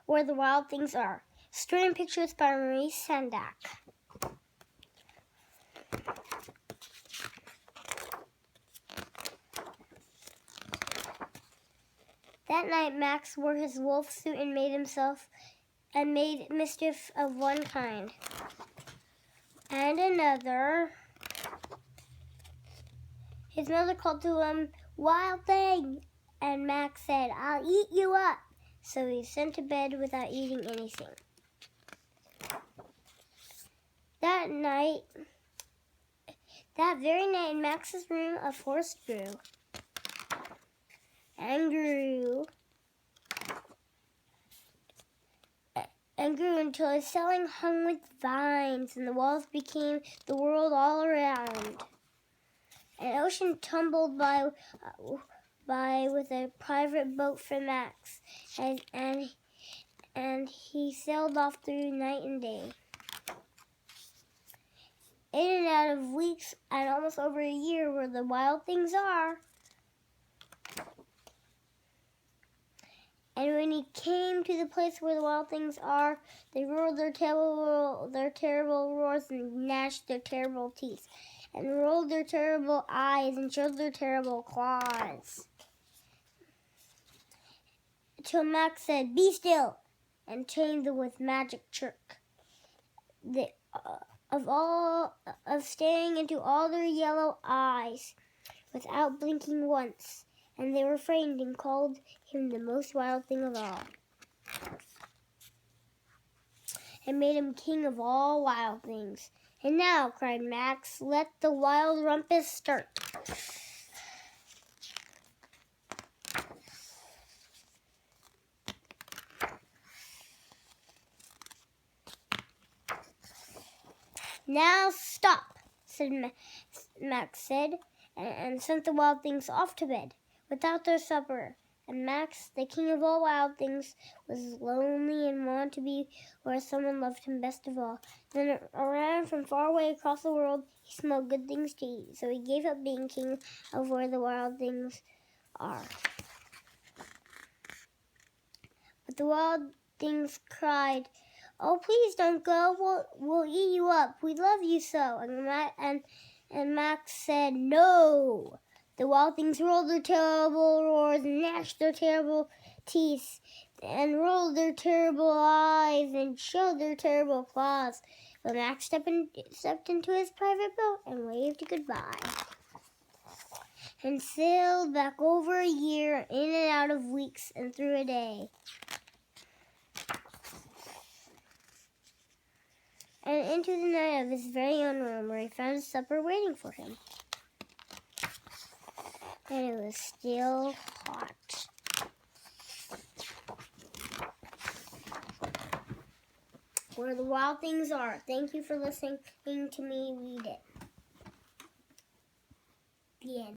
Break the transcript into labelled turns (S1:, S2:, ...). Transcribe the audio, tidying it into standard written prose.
S1: Where the Wild Things Are. Story and pictures by Maurice Sendak. That night, Max wore his wolf suit and made mischief of one kind and another. His mother called to him, "Wild thing!" and Max said, "I'll eat you up." So he was sent to bed without eating anything. That very night, in Max's room, a forest grew and grew and grew until its ceiling hung with vines, and the walls became the world all around. An ocean tumbled by with a private boat for Max, and he sailed off through night and day. In and out of weeks and almost over a year, where the wild things are. And when he came to the place where the wild things are, they roared their terrible roars and gnashed their terrible teeth, and rolled their terrible eyes and showed their terrible claws. Till Max said, "Be still," and chained them with magic trick. Of staring into all their yellow eyes without blinking once, and they refrained and called him the most wild thing of all, and made him king of all wild things. "And now," cried Max, "let the wild rumpus start." "Now stop," Max said, and sent the wild things off to bed without their supper. And Max, the king of all wild things, was lonely and wanted to be where someone loved him best of all. Then around from far away across the world, he smelled good things to eat, so he gave up being king of where the wild things are. But the wild things cried, "Oh, please don't go. We'll eat you up. We love you so." And Max said, "No." The wild things rolled their terrible roars and gnashed their terrible teeth and rolled their terrible eyes and showed their terrible claws. But Max stepped into his private boat and waved goodbye and sailed back over a year, in and out of weeks and through a day. And into the night of his very own room, where he found his supper waiting for him. And it was still hot. Where the Wild Things Are. Thank you for listening to me read it. The end.